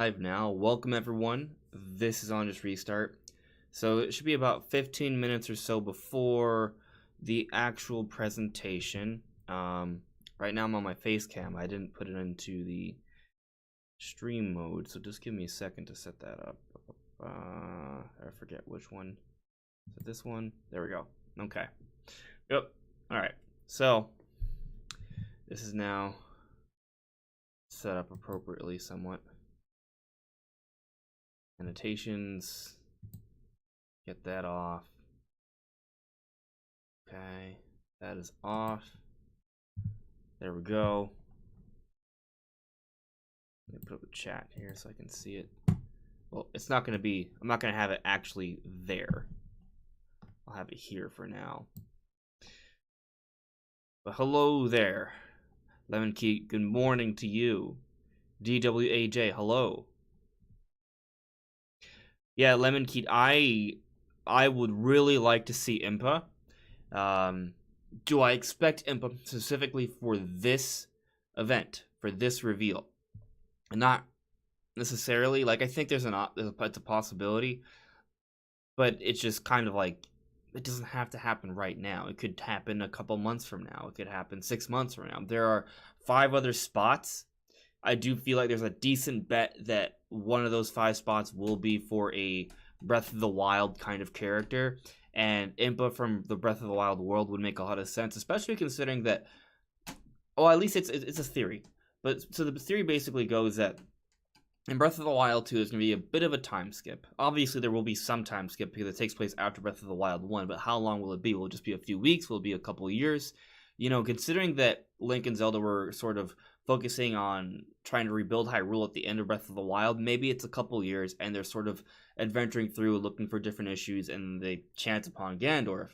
Live now. Welcome everyone. This is on Just Restart. So it should be about 15 minutes or so before the actual presentation. Right now I'm on my face cam. I didn't put it into the stream mode, so just give me a second to set that up. I forget which one. Is it this one? There we go. Okay. Yep. Alright. So this is now set up appropriately somewhat. Annotations, get that off. Okay, that is off. There we go. Let me put up the chat here so I can see it. Well, it's not going to be, I'm not going to have it actually there. I'll have it here for now. But hello there. Lemon Key, good morning to you. DWAJ, hello. Yeah, Lemon Key, I would really like to see Impa. Do I expect Impa specifically for this event, for this reveal? Not necessarily. Like, I think it's a possibility, but it's just kind of like, it doesn't have to happen right now. It could happen a couple months from now. It could happen 6 months from now. There are 5 other spots. I do feel like there's a decent bet that one of those 5 spots will be for a Breath of the Wild kind of character, and Impa from the Breath of the Wild world would make a lot of sense, especially considering that, well, at least it's a theory. But so the theory basically goes that in Breath of the Wild 2, there's going to be a bit of a time skip. Obviously, there will be some time skip because it takes place after Breath of the Wild 1, but how long will it be? Will it just be a few weeks? Will it be a couple of years? You know, considering that Link and Zelda were sort of focusing on trying to rebuild Hyrule at the end of Breath of the Wild, maybe it's a couple years and they're sort of adventuring through, looking for different issues, and they chance upon Ganondorf.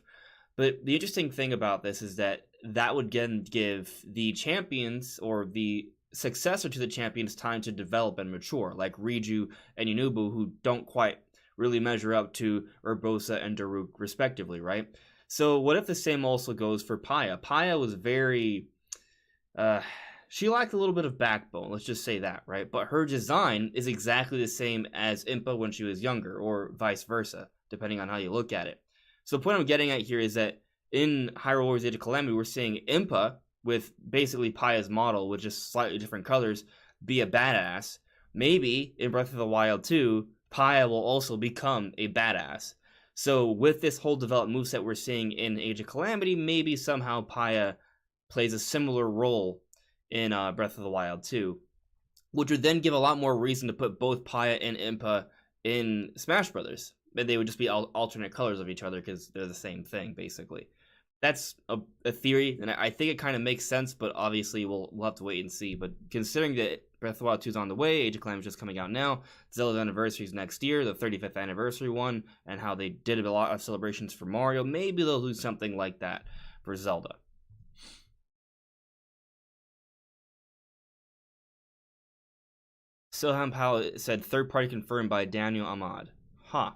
But the interesting thing about this is that would again give the champions, or the successor to the champions, time to develop and mature, like Riju and Yunubu, who don't quite really measure up to Urbosa and Daruk respectively, right? So what if the same also goes for Paya? Paya was very, she lacked a little bit of backbone, let's just say that, right? But her design is exactly the same as Impa when she was younger, or vice versa, depending on how you look at it. So the point I'm getting at here is that in Hyrule Warriors Age of Calamity, we're seeing Impa, with basically Paya's model, with just slightly different colors, be a badass. Maybe in Breath of the Wild 2, Paya will also become a badass. So with this whole developed moveset we're seeing in Age of Calamity, maybe somehow Paya plays a similar role in Breath of the Wild 2, which would then give a lot more reason to put both Paya and Impa in Smash Brothers. But they would just be alternate colors of each other because they're the same thing, basically. That's a theory, and I think it kind of makes sense, but obviously we'll have to wait and see. But considering that Breath of the Wild 2 is on the way, Age of Calamity is just coming out now, Zelda's anniversary is next year, the 35th anniversary one, and how they did a lot of celebrations for Mario, maybe they'll do something like that for Zelda. Silham Powell said third party confirmed by Daniel Ahmad. Huh.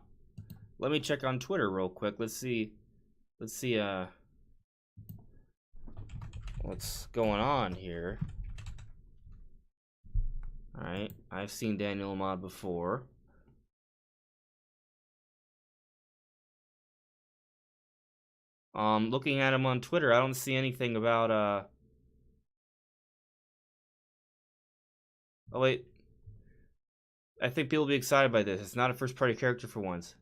Let me check on Twitter real quick. Let's see what's going on here. Alright, I've seen Daniel Ahmad before. Looking at him on Twitter, I don't see anything about oh wait, I think people will be excited by this. It's not a first party character for once.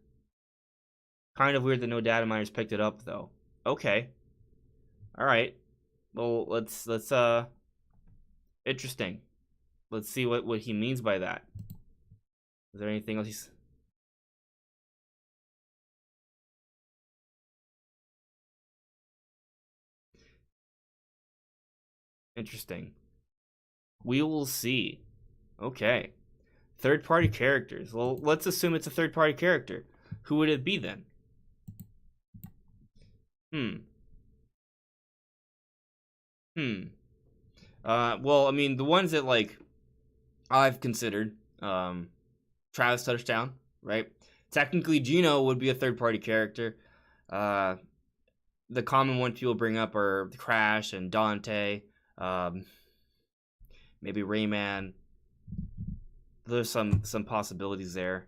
Kind of weird that no data miners picked it up though. Okay. Alright. Well, let's interesting. Let's see what he means by that. Is there anything else he's... Interesting. We will see. Okay. Third party characters. Well, let's assume it's a third party character. Who would it be then? Well, I mean, the ones that, like, I've considered, Travis Touchdown, right? Technically, Gino would be a third-party character. The common ones people bring up are Crash and Dante, maybe Rayman. there's some possibilities there.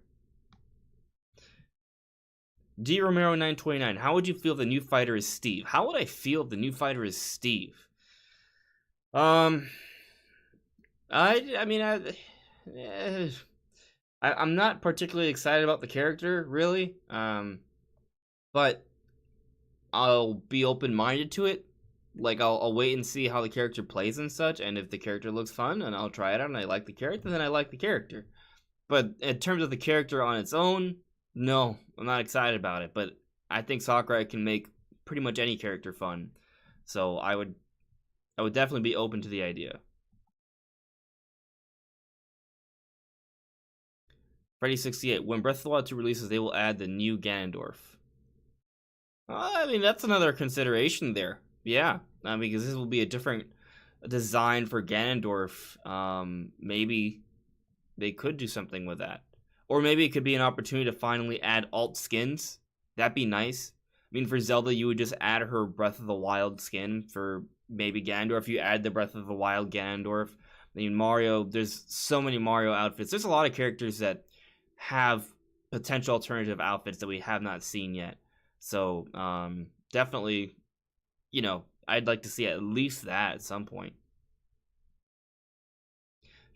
D Romero 929. How would you feel if the new fighter is Steve? How would I feel if the new fighter is Steve? I mean, I'm not particularly excited about the character, really. But I'll be open-minded to it. Like, I'll wait and see how the character plays and such, and if the character looks fun, and I'll try it out, and I like the character, then I like the character. But in terms of the character on its own, no, I'm not excited about it. But I think Sakurai can make pretty much any character fun, so I would definitely be open to the idea. Freddy68. When Breath of the Wild 2 releases, they will add the new Ganondorf. I mean, that's another consideration there. Yeah, because this will be a different design for Ganondorf. Maybe they could do something with that. Or maybe it could be an opportunity to finally add alt skins. That'd be nice. I mean, for Zelda, you would just add her Breath of the Wild skin. For maybe Ganondorf, you add the Breath of the Wild Ganondorf. I mean, Mario, there's so many Mario outfits. There's a lot of characters that have potential alternative outfits that we have not seen yet. So, definitely, I'd like to see at least that at some point.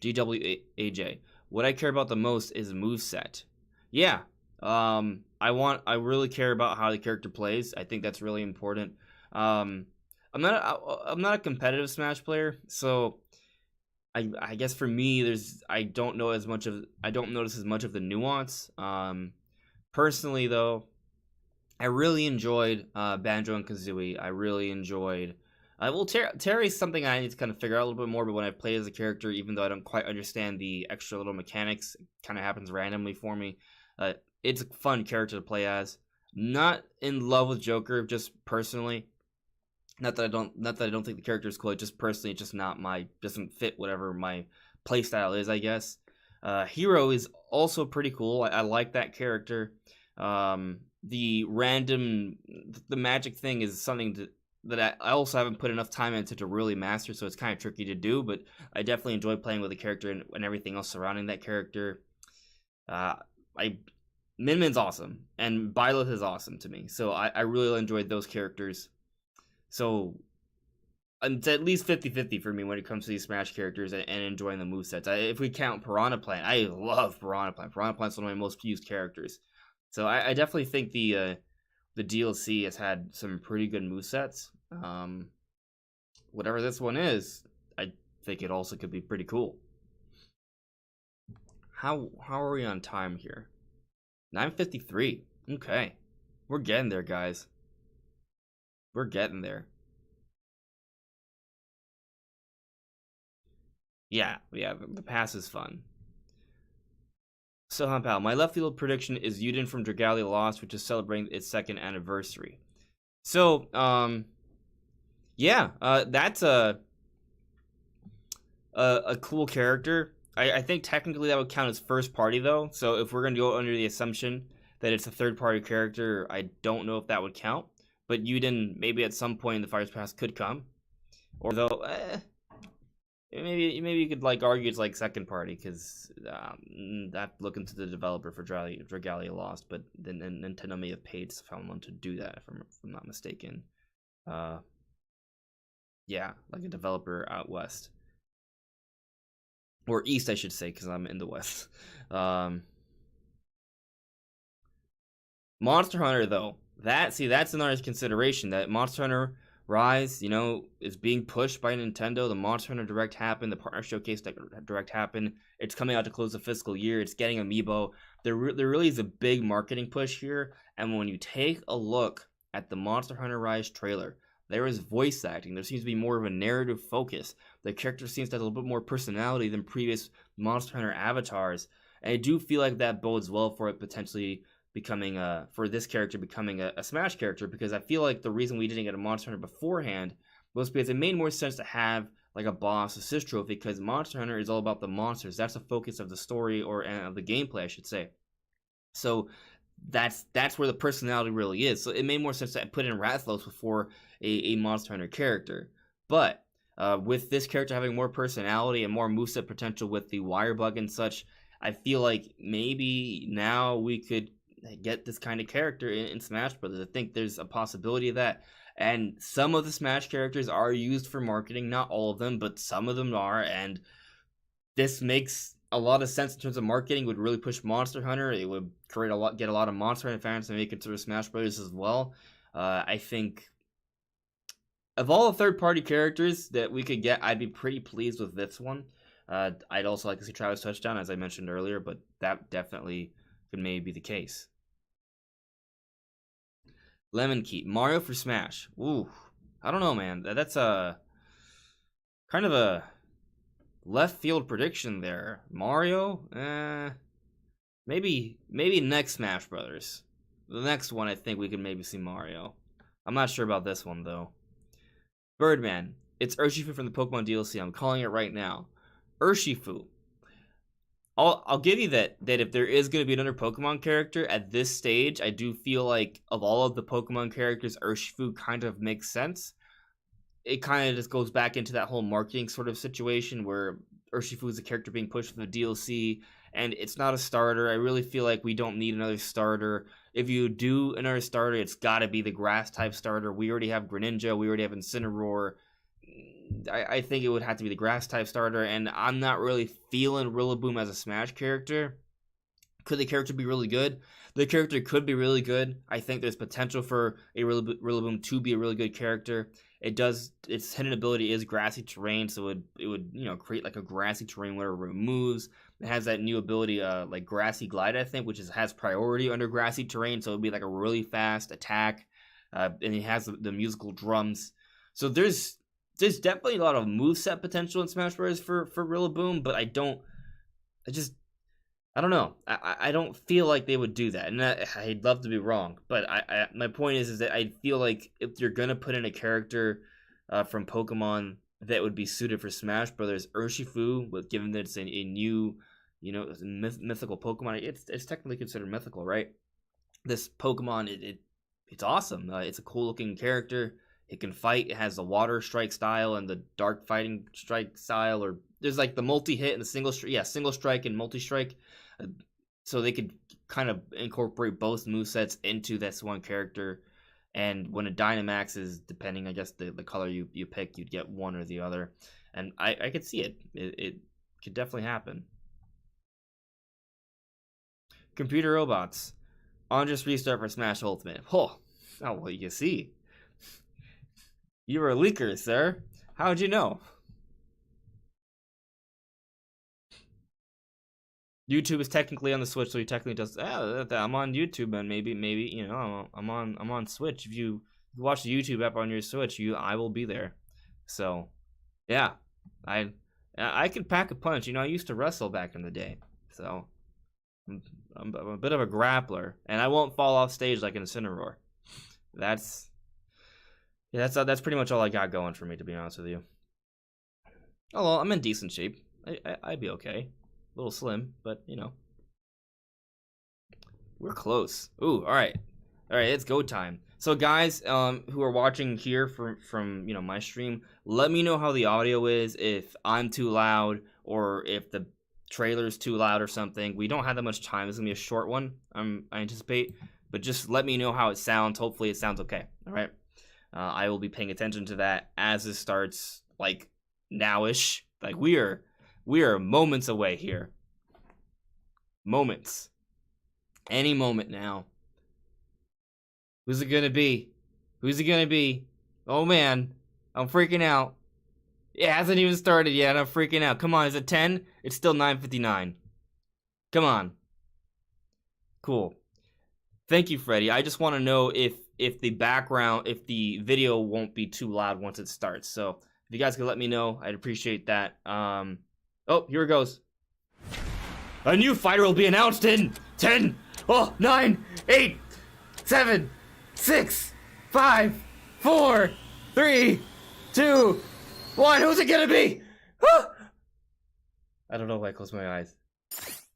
GWAJ. What I care about the most is moveset. Yeah. I really care about how the character plays. I think that's really important. I'm not a competitive Smash player, so I guess for me, I don't notice as much of the nuance. Personally, though, I really enjoyed Banjo and Kazooie. I really enjoyed. Terry's something I need to kind of figure out a little bit more. But when I play as a character, even though I don't quite understand the extra little mechanics, it kind of happens randomly for me. It's a fun character to play as. Not in love with Joker, just personally. Not that I don't think the character is cool. It just personally, it's just doesn't fit whatever my playstyle is, I guess. Hero is also pretty cool. I like that character. The magic thing is something that I also haven't put enough time into to really master, so it's kind of tricky to do, but I definitely enjoy playing with the character and everything else surrounding that character. Min Min's awesome, and Byleth is awesome to me, so I really enjoyed those characters. So it's at least 50-50 for me when it comes to these Smash characters and enjoying the movesets. If we count Piranha Plant, I love Piranha Plant. Piranha Plant's one of my most used characters. So I definitely think the DLC has had some pretty good movesets. Whatever this one is, I think it also could be pretty cool. How are we on time here? 9:53. Okay. We're getting there, guys. We're getting there. Yeah, the pass is fun. So, Pal, my left field prediction is Yuden from Dragalia Lost, which is celebrating its 2nd anniversary. So, that's a cool character. I think technically that would count as first party, though. So if we're going to go under the assumption that it's a third-party character, I don't know if that would count. But Yuden, maybe at some point in the Fire's Pass, could come. Or though, maybe you could argue it's second party, because that look into the developer for Dragalia Lost, but then Nintendo may have paid someone to do that, if I'm not mistaken. Yeah, like a developer out west. Or east, I should say, because I'm in the west. Monster Hunter, though, that's another consideration. That Monster Hunter Rise, is being pushed by Nintendo. The Monster Hunter Direct happened. The Partner Showcase Direct happened. It's coming out to close the fiscal year. It's getting Amiibo. There really is a big marketing push here. And when you take a look at the Monster Hunter Rise trailer, there is voice acting. There seems to be more of a narrative focus. The character seems to have a little bit more personality than previous Monster Hunter avatars. And I do feel like that bodes well for it potentially becoming for this character becoming a Smash character, because I feel like the reason we didn't get a Monster Hunter beforehand was because it made more sense to have like a boss assist trophy, because Monster Hunter is all about the monsters. That's the focus of the story of the gameplay, I should say. So that's where the personality really is. So it made more sense to put in Rathalos before a Monster Hunter character. But with this character having more personality and more moveset potential with the wire bug and such, I feel like maybe now we could get this kind of character in Smash Brothers. I think there's a possibility of that. And some of the Smash characters are used for marketing, not all of them, but some of them are, and this makes a lot of sense in terms of marketing. It would really push Monster Hunter. It would get a lot of Monster Hunter fans to make it to Smash Brothers as well. I think of all the third-party characters that we could get, I'd be pretty pleased with this one. I'd also like to see Travis Touchdown, as I mentioned earlier, but that definitely could maybe be the case. Lemon Key, Mario for Smash. Ooh, I don't know, man. That's a kind of a left field prediction there. Mario, maybe next Smash Brothers. The next one, I think we could maybe see Mario. I'm not sure about this one though. Birdman, it's Urshifu from the Pokemon DLC. I'm calling it right now. Urshifu. I'll give you that if there is going to be another Pokemon character at this stage, I do feel like of all of the Pokemon characters, Urshifu kind of makes sense. It kind of just goes back into that whole marketing sort of situation where Urshifu is a character being pushed for the DLC, and it's not a starter. I really feel like we don't need another starter. If you do another starter, it's got to be the grass-type starter. We already have Greninja. We already have Incineroar. I think it would have to be the grass-type starter, and I'm not really feeling Rillaboom as a Smash character. Could the character be really good? The character could be really good. I think there's potential for a Rillaboom to be a really good character. Its hidden ability is grassy terrain, so it would create like a grassy terrain wherever it moves. It has that new ability, like Grassy Glide, I think, which has priority under grassy terrain, so it would be like a really fast attack. And it has the musical drums. So there's definitely a lot of moveset potential in Smash Bros. for Rillaboom, but I don't know. I don't feel like they would do that, and I'd love to be wrong. But my point is that I feel like if you're gonna put in a character from Pokemon that would be suited for Smash Brothers, Urshifu, given that it's a new, mythical Pokemon, it's technically considered mythical, right? This Pokemon, it's awesome. It's a cool looking character. It can fight. It has the water strike style and the dark fighting strike style, or there's like the multi-hit and the single strike and multi-strike. So they could kind of incorporate both movesets into this one character. And when a Dynamax is, depending, I guess, the color you pick, you'd get one or the other. And I could see it. It could definitely happen. Computer robots. On just restart for Smash Ultimate. Oh, well, you can see. You were a leaker, sir. How'd you know? YouTube is technically on the Switch, so he technically does. I'm on YouTube, and maybe I'm on Switch. If you watch the YouTube app on your Switch, I will be there. So, yeah, I can pack a punch. I used to wrestle back in the day, so I'm a bit of a grappler, and I won't fall off stage like an Incineroar. That's pretty much all I got going for me, to be honest with you. Oh well, I'm in decent shape. I'd be okay. A little slim, but we're close. Ooh, all right, it's go time. So guys, who are watching here from my stream, let me know how the audio is. If I'm too loud or if the trailer's too loud or something. We don't have that much time. It's gonna be a short one. I anticipate, but just let me know how it sounds. Hopefully, it sounds okay. All right. I will be paying attention to that as it starts, like nowish. Like we are moments away here. Moments. Any moment now. Who's it gonna be? Who's it gonna be? Oh man, I'm freaking out. It hasn't even started yet. I'm freaking out. Come on, is it 10? It's still 9:59. Come on. Cool. Thank you, Freddy. I just want to know if the video won't be too loud once it starts. So if you guys could let me know, I'd appreciate that. Oh, here it goes. A new fighter will be announced in 10, 9, 8, 7, 6, 5, 4, 3, 2, 1. Who's it gonna be? I don't know if I close my eyes.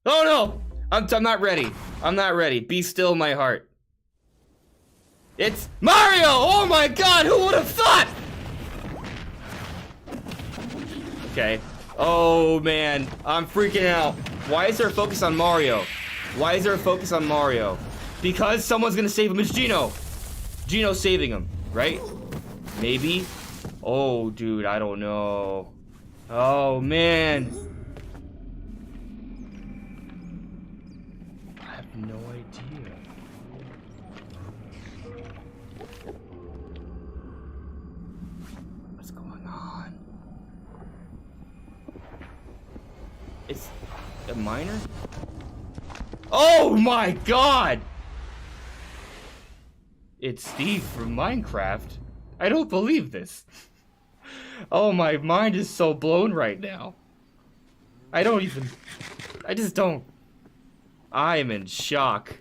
Oh no! I'm not ready. I'm not ready. Be still, my heart. It's Mario! Oh my god, who would have thought? Okay. Oh man, I'm freaking out. Why is there a focus on Mario? Why is there a focus on Mario? Because someone's gonna save him. It's Gino. Gino's saving him, right? Maybe? Oh, dude, I don't know. Oh, man. I have no idea. What's going on? It's a miner? Oh my god! It's Steve from Minecraft. I don't believe this. Oh, my mind is so blown right now. I just don't. I am in shock.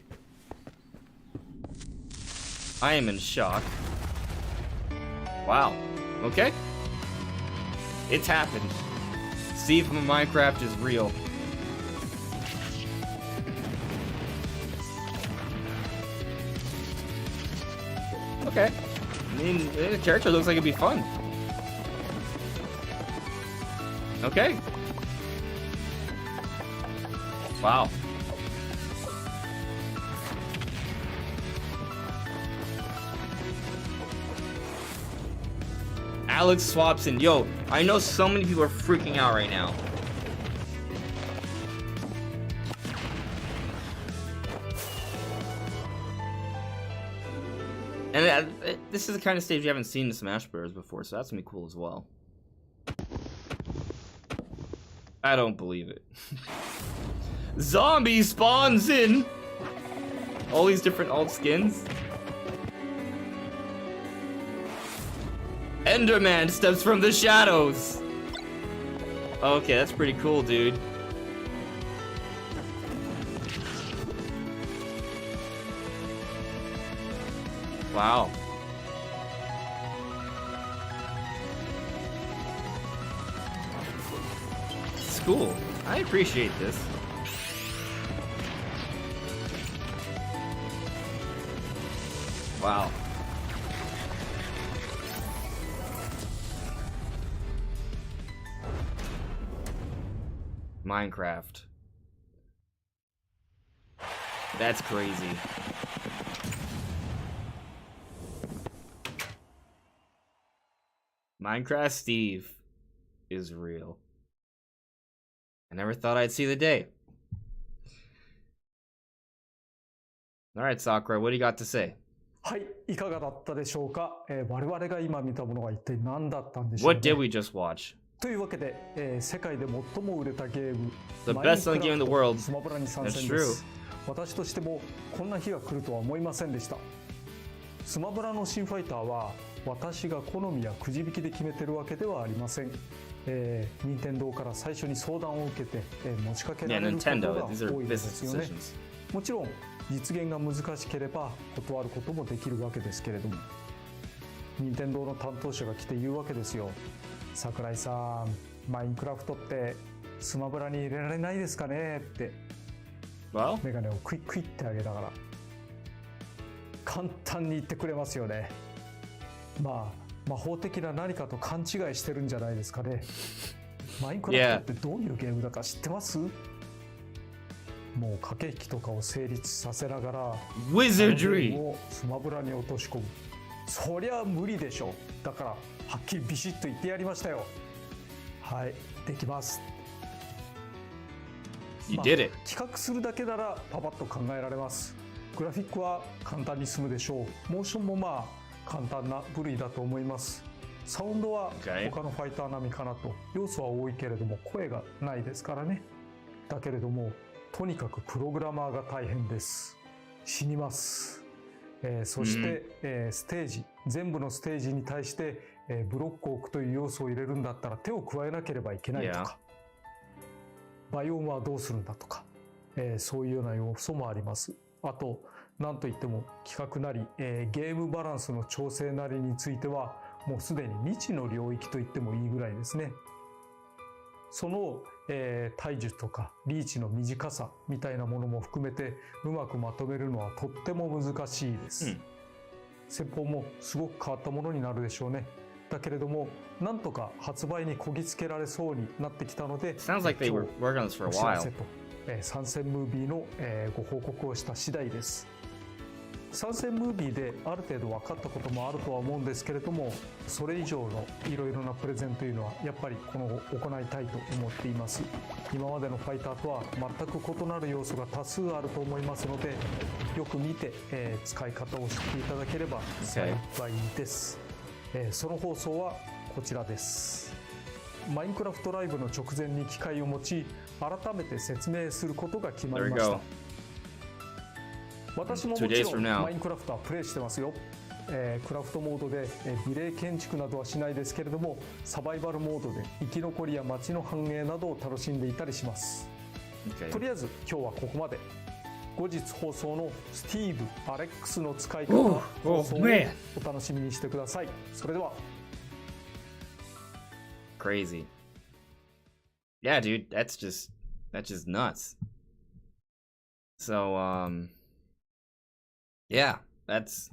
I am in shock. Wow. Okay. It's happened. Steve from Minecraft is real. Okay. I mean, the character looks like it'd be fun. Okay. Wow. Alex swaps in. Yo, I know so many people are freaking out right now. And this is the kind of stage you haven't seen in Smash Bros. Before, so that's gonna be cool as well. I don't believe it. Zombie spawns in! All these different alt skins. Enderman steps from the shadows! Okay, that's pretty cool, dude. Wow. It's cool. I appreciate this. Wow. Minecraft. That's crazy. Minecraft Steve is real. I never thought I'd see the day. Alright, Sakurai, what do you got to say? はい、いかがだったでしょうか。我々が今見たものは一体何だったんでしょうね。What did we just watch? というわけで、世界で最も売れたゲーム、 The best-selling game in the world. スマブラに参 That's 戦で true. す。私としてもこんな日が来るとは思いませんでした。スマブラの新ファイターは私が好みやくじ引きで決めてるわけではありません。任天堂から最初に相談を受けて、持ちかけられることが多いんですよね。もちろん実現が難しければ断ることもできるわけですけれども、任天堂の担当者が来て言うわけですよ。桜井さん、マインクラフトってスマブラに入れられないですかねって、メガネをクイックイってあげながら簡単に言ってくれますよね。まあ魔法的な何かと勘違いしてるんじゃないですかね。マインクラフトってどういうゲームだか知ってます？もう駆け引きとかを成立させながら Wizardry をスマブラに落とし込む。そりゃ無理でしょ。だからはっきりビシッと言ってやりましたよ。はい、できます。You did it. 企画するだけならパパッと考えられます。グラフィックは簡単に済むでしょう。モーションもまあ簡単な部類だと思います。サウンドは他のファイター並みかなと。要素は多いけれども声がないですからね。だけれどもとにかくプログラマーが大変です。死にます。そして、ステージ全部のステージに対して、ブロックを置くという要素を入れるんだったら手を加えなければいけないとか、バイオームはどうするんだとか、そういうような要素もあります。あと何といっても企画なり、ゲームバランスの調整なりについてはもうすでに未知の領域と言ってもいいぐらいですね。その、体術とかリーチの短さみたいなものも含めてうまくまとめるのはとっても難しいです。戦法もすごく変わったものになるでしょうね。だけれどもなんとか発売にこぎつけられそうになってきたので、Sounds like they were working on this for a while. 参戦ムービーの、ご報告をした次第です。参戦ムービーである程度分かったこともあるとは思うんですけれども、それ以上のいろいろなプレゼンというのはやっぱりこの後行いたいと思っています。今までのファイターとは全く異なる要素が多数あると思いますので、よく見て、使い方を知っていただければ幸いです。その放送はこちらです。マインクラフトライブの直前に機械を持ち、改めて説明することが決まりました。私ももちろんマインクラフトはプレイしてますよ。クラフトモードで美麗建築などはしないですけれども、サバイバルモードで生き残りや街の繁栄などを楽しんでいたりします。とりあえず今日はここまで。後日放送のスティーブ・アレックスの使い方放送をお楽しみにしてください。それでは。Crazy. Yeah, dude, that's just nuts. So, yeah, that's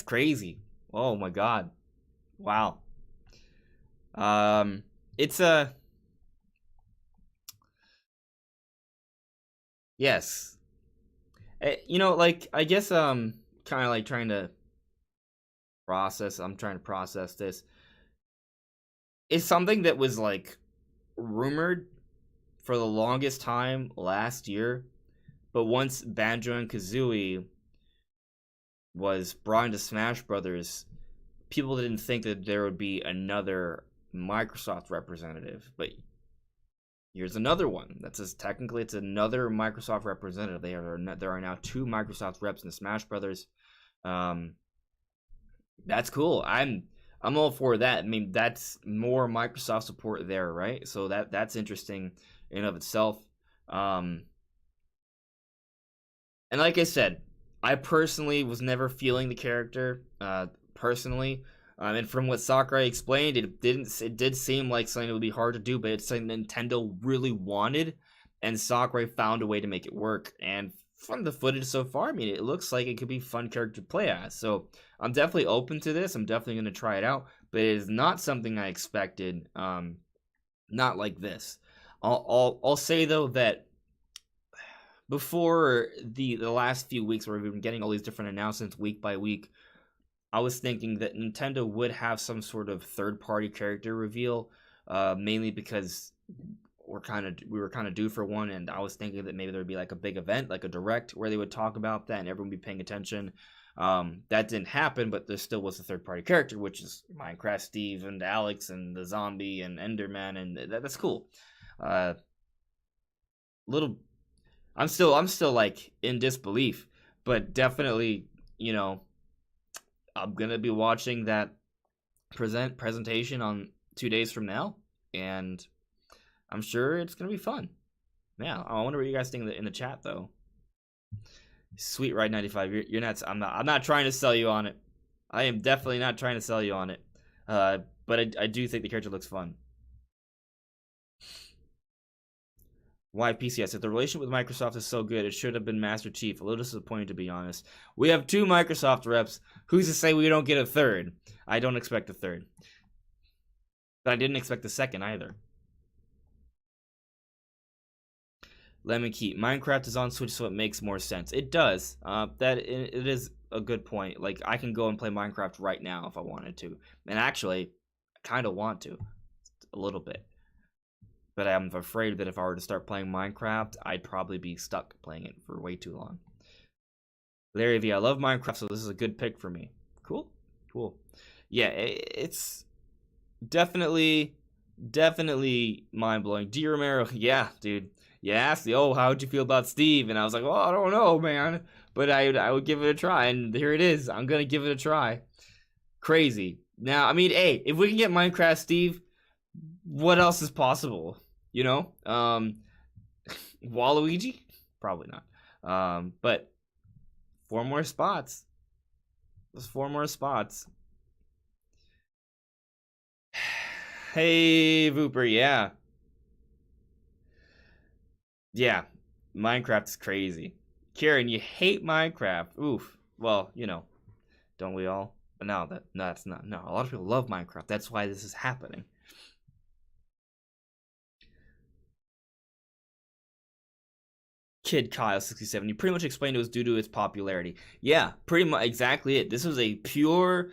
crazy. Oh my god. Wow. It's a yes. You know, like I guess kind of like trying to process. I'm trying to process this. It's something that was like rumored for the longest time last year, but once Banjo and Kazooie was brought into Smash Brothers, people didn't think that there would be another Microsoft representative. But here's another one. Technically it's another Microsoft representative. There are now 2 Microsoft reps in Smash Brothers. That's cool. I'm all for that. I mean, that's more Microsoft support there, right? So that's interesting in of itself. And like I said, I personally was never feeling the character personally. And from what Sakurai explained, it did seem like something that would be hard to do, but it's something Nintendo really wanted, and Sakurai found a way to make it work. And from the footage so far, I mean, it looks like it could be a fun character to play as. So I'm definitely open to this. I'm definitely going to try it out, but it is not something I expected. Not like this. I'll say though that before the last few weeks where we've been getting all these different announcements week by week, I was thinking that Nintendo would have some sort of third-party character reveal, mainly because we were kind of due for one, and I was thinking that maybe there would be like a big event, like a direct, where they would talk about that and everyone would be paying attention. That didn't happen, but there still was a third-party character, which is Minecraft Steve and Alex and the zombie and Enderman, and that's cool. I'm still like in disbelief, but definitely, you know, I'm gonna be watching that presentation on 2 days from now, and I'm sure it's gonna be fun. Yeah, I wonder what you guys think in the chat though. Sweet Ride 95, you're nuts. I'm not trying to sell you on it. I am definitely not trying to sell you on it. But I do think the character looks fun. Why PCS? If the relationship with Microsoft is so good, it should have been Master Chief. A little disappointed, to be honest. We have 2 Microsoft reps. Who's to say we don't get a third? I don't expect a third. But I didn't expect the second either. Lemon Key. Minecraft is on Switch, so it makes more sense. It does. It is a good point. Like, I can go and play Minecraft right now if I wanted to. And actually, I kind of want to. A little bit. But I'm afraid that if I were to start playing Minecraft, I'd probably be stuck playing it for way too long. Larry V, I love Minecraft, so this is a good pick for me. Cool. Yeah, it's definitely mind-blowing. D. Romero, yeah, dude. You asked me, how'd you feel about Steve? And I was like, I don't know, man. But I would give it a try, and here it is. I'm going to give it a try. Crazy. Now, I mean, hey, if we can get Minecraft Steve, what else is possible? You know? Waluigi? Probably not. But 4 more spots. There's 4 more spots. Hey, Vooper, yeah. Yeah, Minecraft is crazy. Kieran, you hate Minecraft. Oof. Well, you know, don't we all? No, that's not. No, a lot of people love Minecraft. That's why this is happening. Kid Kyle 67. You pretty much explained it was due to its popularity. Yeah, pretty much exactly it. This was a pure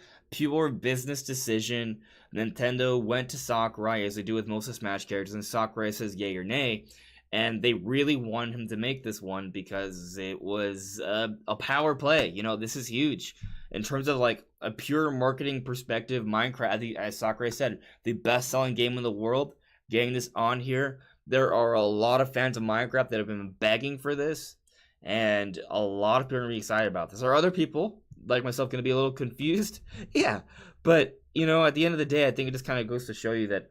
business decision. Nintendo went to Sakurai, as they do with most of Smash characters, and Sakurai says yay or nay. And they really wanted him to make this one because it was a power play. You know, this is huge. In terms of like a pure marketing perspective, Minecraft, as Sakurai said, the best-selling game in the world. Getting this on here, there are a lot of fans of Minecraft that have been begging for this, and a lot of people are going to be excited about this. Are other people, like myself, going to be a little confused? Yeah, but, you know, at the end of the day, I think it just kind of goes to show you that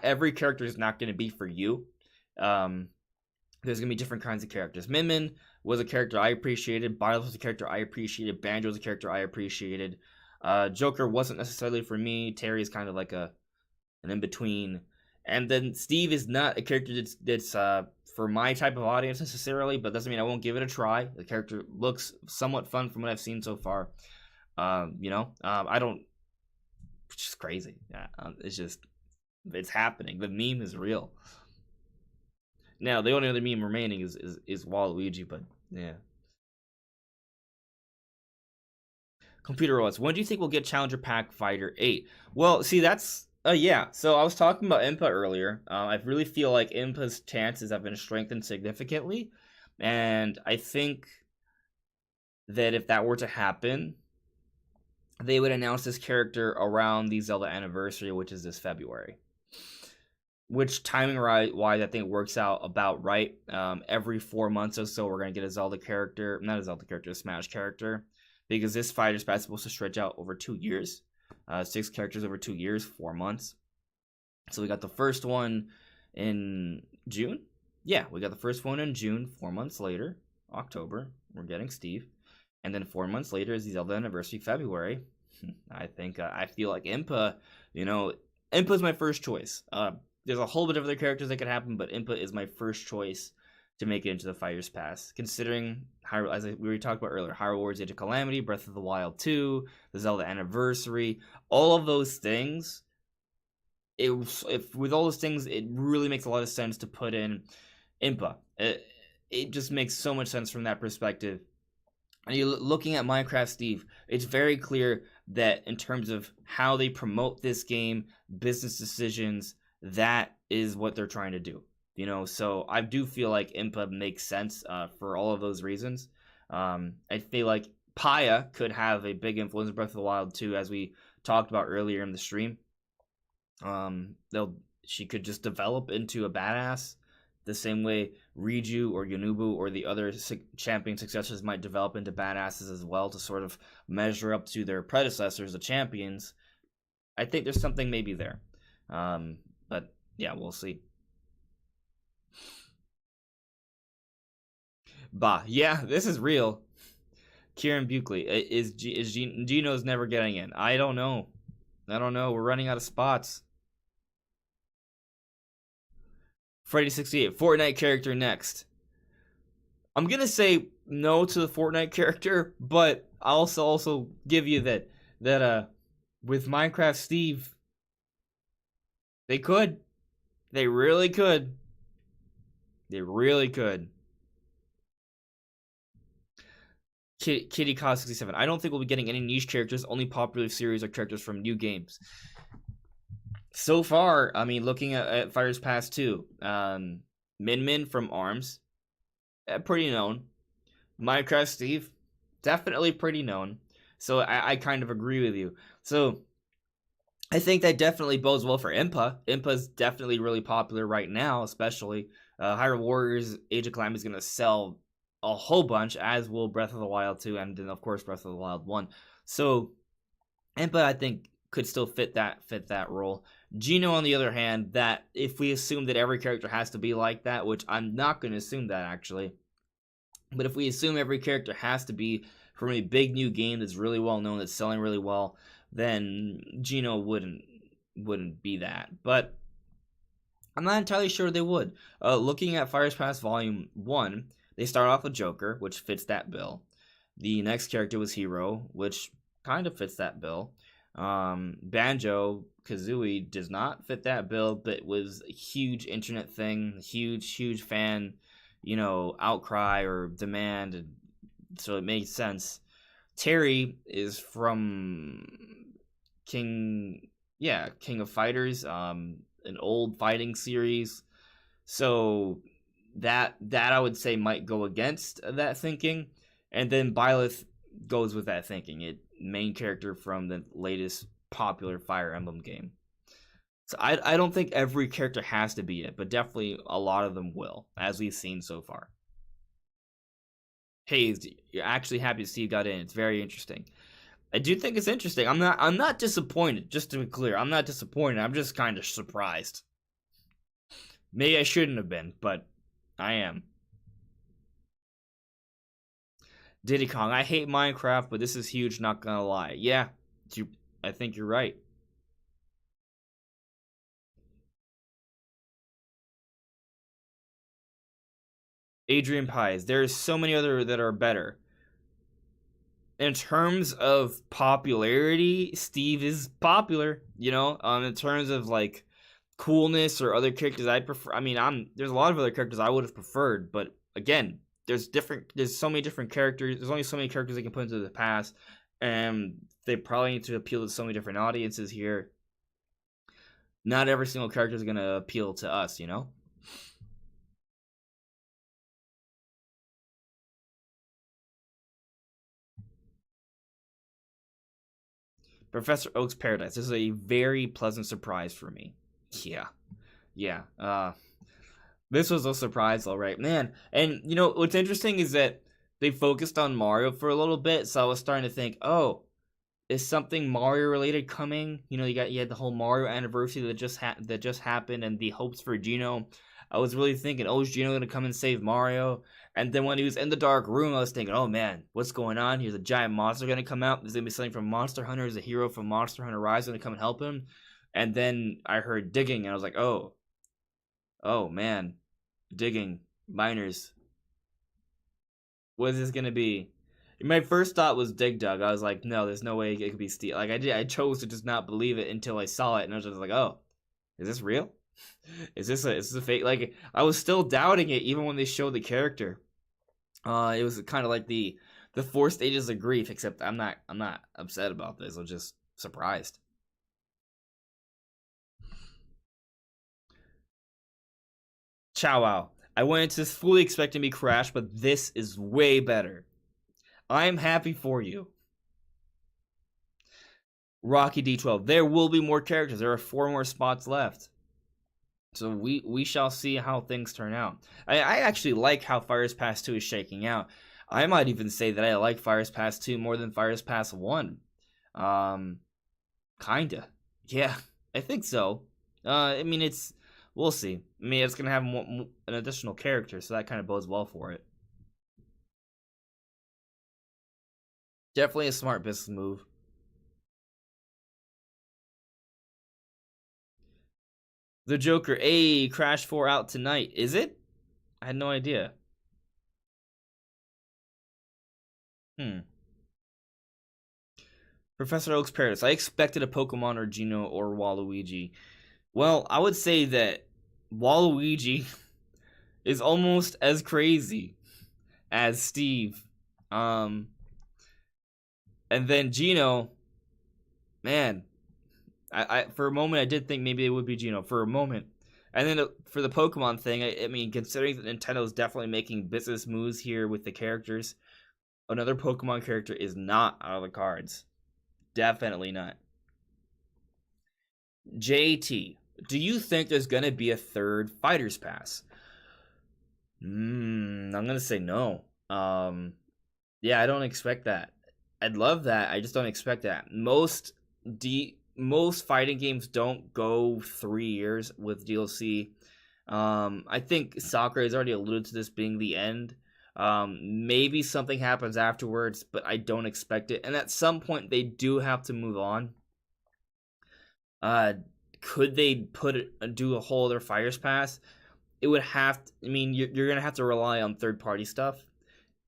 every character is not going to be for you. There's going to be different kinds of characters. Min was a character I appreciated. Byleth was a character I appreciated. Banjo was a character I appreciated. Joker wasn't necessarily for me. Terry is kind of like an in-between. And then Steve is not a character that's for my type of audience necessarily, but doesn't mean I won't give it a try. The character looks somewhat fun from what I've seen so far. I don't... It's just crazy. Yeah, it's happening. The meme is real. Now, the only other meme remaining is Waluigi, but yeah. Computer OS, when do you think we'll get Challenger Pack Fighter 8? Well, see, that's... yeah, so I was talking about Impa earlier. I really feel like Impa's chances have been strengthened significantly. And I think that if that were to happen, they would announce this character around the Zelda anniversary, which is this February. Which timing-wise, I think works out about right. Every 4 months or so, we're going to get a Zelda character. Not a Zelda character, a Smash character. Because this Fighter's Pass is supposed to stretch out over 2 years. 6 characters over 2 years, 4 months. So we got the first one in June. Yeah, we got the first one in June. 4 months later, October, we're getting Steve. And then 4 months later is the Zelda anniversary, February. I think, I feel like Impa, Impa's my first choice. There's a whole bit of other characters that could happen, but Impa is my first choice to make it into the Fighter's Pass. Considering, as we already talked about earlier, Hyrule Warriors Age of Calamity, Breath of the Wild 2, the Zelda Anniversary, all of those things, with all those things, it really makes a lot of sense to put in Impa. It just makes so much sense from that perspective. And you're looking at Minecraft Steve, it's very clear that in terms of how they promote this game, business decisions, that is what they're trying to do. So I do feel like Impa makes sense for all of those reasons. I feel like Paya could have a big influence in Breath of the Wild 2, as we talked about earlier in the stream. She could just develop into a badass the same way Riju or Yunubu or the other champion successors might develop into badasses as well, to sort of measure up to their predecessors, the champions. I think there's something maybe there. But yeah, we'll see. Bah, yeah, this is real. Kieran Buckley, is Gino's never getting in? I don't know. We're running out of spots. Freddy68, Fortnite character next. I'm gonna say no to the Fortnite character, but I'll also give you that with Minecraft Steve, they could. They really could. They really could. Kitty Cos 67. I don't think we'll be getting any niche characters, only popular series or characters from new games. So far, I mean, looking at Fighter's Pass 2, Min from ARMS, pretty known. Minecraft Steve, definitely pretty known. So I kind of agree with you. So I think that definitely bodes well for Impa. Impa's definitely really popular right now, especially. Hyrule Warriors Age of Calamity is going to sell a whole bunch, as will Breath of the Wild 2, and then of course Breath of the Wild 1. So Impa, I think, could still fit that role. Gino, on the other hand, that if we assume that every character has to be like that, which I'm not going to assume that actually, but if we assume every character has to be from a big new game that's really well known, that's selling really well, then Gino wouldn't be that. But I'm not entirely sure they would. Looking at Fighter's Pass Volume 1, they start off with Joker, which fits that bill. The next character was Hero, which kind of fits that bill. Banjo Kazooie does not fit that bill, but was a huge internet thing, huge fan, outcry or demand, and so it makes sense. Terry is from King of Fighters, an old fighting series. So that I would say might go against that thinking. And then Byleth goes with that thinking. It main character from the latest popular Fire Emblem game. So I don't think every character has to be it, but definitely a lot of them will, as we've seen so far. Hey, you're actually happy Steve got in. It's very interesting. I do think it's interesting. I'm not disappointed, just to be clear. I'm not disappointed. I'm just kind of surprised. Maybe I shouldn't have been, but I am. Diddy Kong, I hate Minecraft, but this is huge, not gonna lie. Yeah, I think you're right. Adrian Pies, there's so many other that are better. In terms of popularity, Steve is popular, in terms of like coolness or other characters I prefer. I mean, there's a lot of other characters I would have preferred, but again, there's so many different characters. There's only so many characters they can put into the past, and they probably need to appeal to so many different audiences here. Not every single character is going to appeal to us, Professor Oak's Paradise. This is a very pleasant surprise for me. Yeah. This was a surprise, all right, man. And what's interesting is that they focused on Mario for a little bit, so I was starting to think, oh, is something Mario related coming? You had the whole Mario anniversary that just happened, and the hopes for Geno. I was really thinking, oh, is Geno gonna come and save Mario? And then when he was in the dark room, I was thinking, oh man, what's going on? Here's a giant monster gonna come out. There's gonna be something from Monster Hunter. Is a hero from Monster Hunter Rise gonna come and help him? And then I heard digging, and I was like, oh man, digging, miners. What is this gonna be? My first thought was Dig Dug. I was like, no, there's no way it could be Steve. Like I chose to just not believe it until I saw it, and I was just like, oh, is this real? Is this a fake? Like I was still doubting it even when they showed the character. It was kind of like the 4 stages of grief, except I'm not upset about this. I'm just surprised. Chow Wow. I went into this fully expecting to be Crash, but this is way better. I'm happy for you. Rocky D12. There will be more characters. There are 4 more spots left. So we shall see how things turn out. I actually like how Fire's Pass 2 is shaking out. I might even say that I like Fire's Pass 2 more than Fire's Pass 1. Kinda. Yeah, I think so. I mean, we'll see. I mean, it's going to have an additional character, so that kind of bodes well for it. Definitely a smart business move. The Joker. Hey, Crash 4 out tonight. Is it? I had no idea. Professor Oak's Paradise. I expected a Pokemon or Geno or Waluigi. Well, I would say that Waluigi is almost as crazy as Steve. And then Geno, man, I for a moment I did think maybe it would be Geno for a moment. And then for the Pokemon thing, I mean, considering that Nintendo is definitely making business moves here with the characters, another Pokemon character is not out of the cards. Definitely not. JT, do you think there's going to be a third Fighter's Pass? I'm going to say no. Yeah, I don't expect that. I'd love that. I just don't expect that. Most fighting games don't go 3 years with DLC. I think Sakurai has already alluded to this being the end. Maybe something happens afterwards, but I don't expect it. And at some point, they do have to move on. Could they do a whole other Fighter's Pass? It would have to, I mean, you're gonna have to rely on third-party stuff.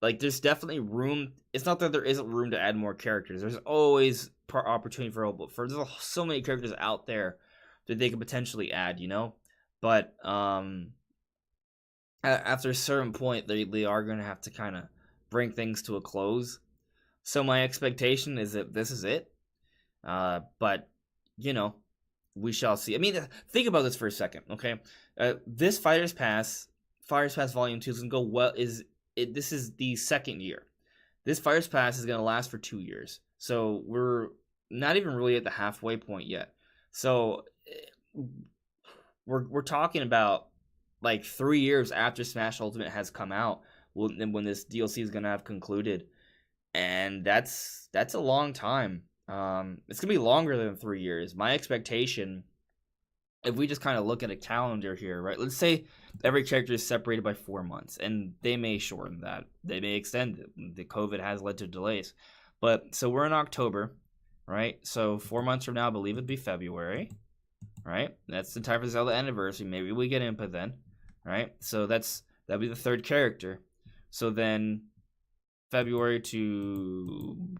Like, there's definitely room. It's not that there isn't room to add more characters. There's always opportunity for there's so many characters out there that they could potentially add, But after a certain point, they are going to have to kind of bring things to a close. So my expectation is that this is it. But you know, we shall see. I mean, think about this for a second, okay? This Fighters Pass Volume 2 is gonna go well. This is the second year. This Fighters Pass is gonna last for 2 years, so we're not even really at the halfway point yet. So we're talking about like 3 years after Smash Ultimate has come out, when this DLC is gonna have concluded, and that's a long time. It's gonna be longer than 3 years. My expectation, if we just kind of look at a calendar here, right? Let's say every character is separated by 4 months, and they may shorten that. They may extend it. The COVID has led to delays. But so we're in October, right? So 4 months from now, I believe it'd be February, right? That's the time for Zelda anniversary. Maybe we get Impa then, right? So that'd be the third character. So then February to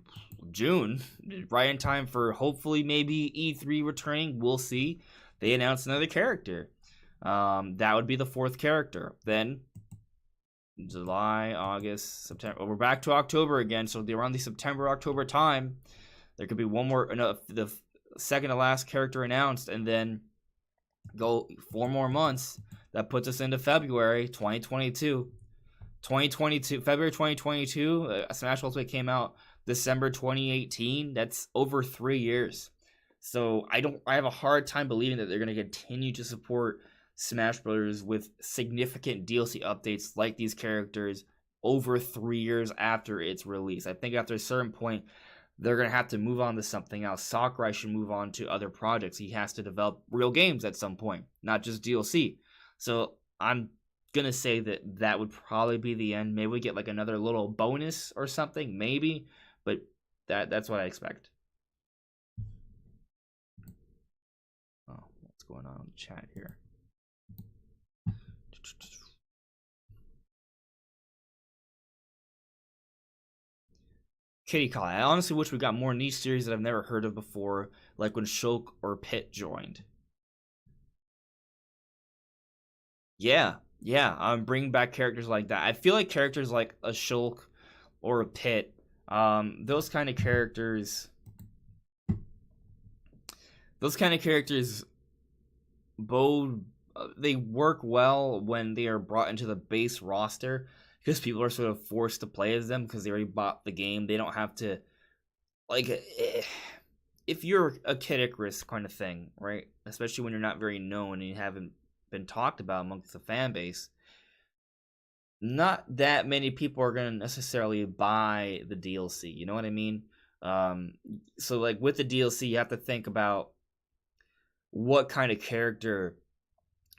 June, right in time for hopefully maybe E3 returning. We'll see. They announced another character. That would be the fourth character. Then July, August, September. We're back to October again. So around the September-October time, there could be one more, the second to last character announced, and then go 4 more months. That puts us into February 2022. February 2022. Smash Ultimate came out December 2018. That's over 3 years. So I have a hard time believing that they're going to continue to support Smash Brothers with significant DLC updates like these characters over 3 years after its release. I think after a certain point, they're going to have to move on to something else. Sakurai should move on to other projects. He has to develop real games at some point, not just DLC. So I'm going to say that would probably be the end. Maybe we get like another little bonus or something, maybe. But that's what I expect. Oh, what's going on in the chat here? Kitty Call. I honestly wish we got more niche series that I've never heard of before, like when Shulk or Pit joined. Yeah, I'm bringing back characters like that. I feel like characters like a Shulk or a Pit, those kind of characters, they work well when they are brought into the base roster, because people are sort of forced to play as them because they already bought the game. They don't have to, like, if you're a Kid Icarus kind of thing, right? Especially when you're not very known and you haven't been talked about amongst the fan base, not that many people are going to necessarily buy the DLC. You know what I mean? So like with the DLC, you have to think about what kind of character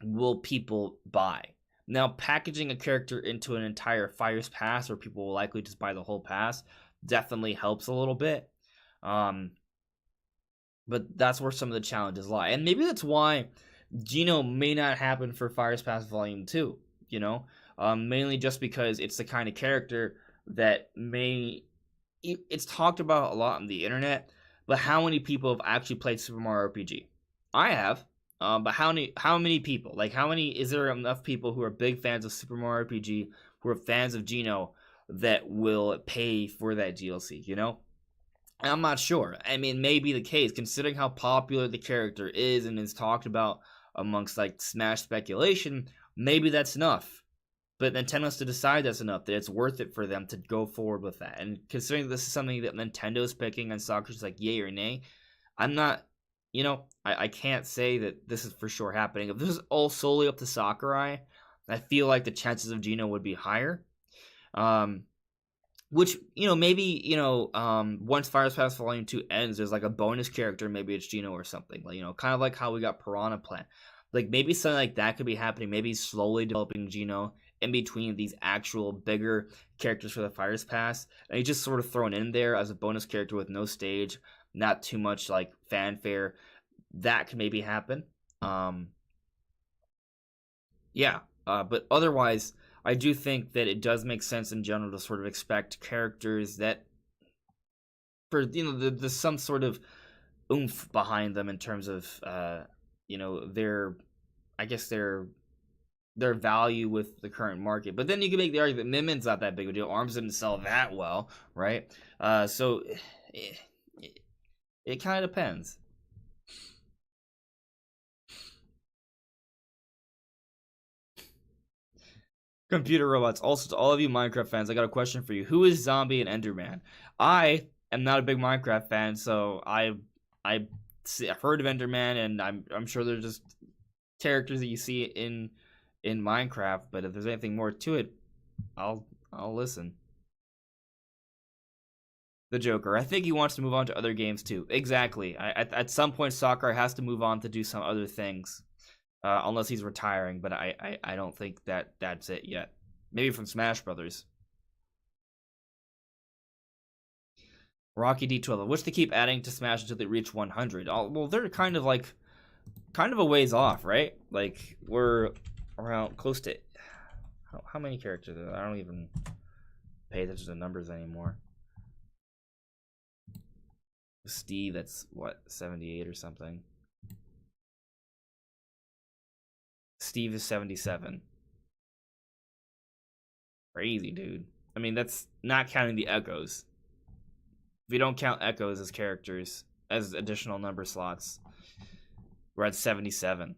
will people buy. Now, packaging a character into an entire Fighters Pass where people will likely just buy the whole pass definitely helps a little bit. But that's where some of the challenges lie. And maybe that's why Geno may not happen for Fighters Pass Volume 2, you know? Mainly just because it's the kind of character that it's talked about a lot on the internet, but how many people have actually played Super Mario RPG? I have. But how many people? Like, is there enough people who are big fans of Super Mario RPG, who are fans of Geno, that will pay for that DLC, you know? I'm not sure. I mean, maybe the case, considering how popular the character is and is talked about amongst, like, Smash speculation, maybe that's enough. But Nintendo has to decide that's enough, that it's worth it for them to go forward with that. And considering this is something that Nintendo's picking and Sakurai's like, yay or nay, I'm not... I can't say that this is for sure happening. If this is all solely up to Sakurai, I feel like the chances of Geno would be higher. Which, maybe, once Fighters Pass Volume 2 ends, there's like a bonus character, maybe it's Geno or something. Like, kind of like how we got Piranha Plant. Like, maybe something like that could be happening. Maybe slowly developing Geno in between these actual bigger characters for the Fighters Pass. And he's just sort of thrown in there as a bonus character with no stage. Not too much like fanfare. That could maybe happen. But otherwise, I do think that it does make sense in general to sort of expect characters that, for there's some sort of oomph behind them in terms of their their value with the current market. But then you can make the argument Min Min's not that big of a deal. ARMS didn't sell that well, right? So it kind of depends. Computer robots. Also, to all of you Minecraft fans, I got a question for you. Who is Zombie and Enderman? I am not a big Minecraft fan, so I've heard of Enderman, and I'm sure they're just characters that you see in Minecraft. But if there's anything more to it, I'll listen. The Joker. I think he wants to move on to other games too. Exactly. At some point, Sakurai has to move on to do some other things. Unless he's retiring, but I don't think that's it yet. Maybe from Smash Brothers. Rocky D12, which they keep adding to Smash until they reach 100. Well, they're kind of a ways off, right? Like, we're around close to... How many characters are there? I don't even pay attention to numbers anymore. Steve, that's what, 78 or something. Steve is 77. Crazy, dude. I mean, that's not counting the echoes. If you don't count echoes as characters, as additional number slots, we're at 77.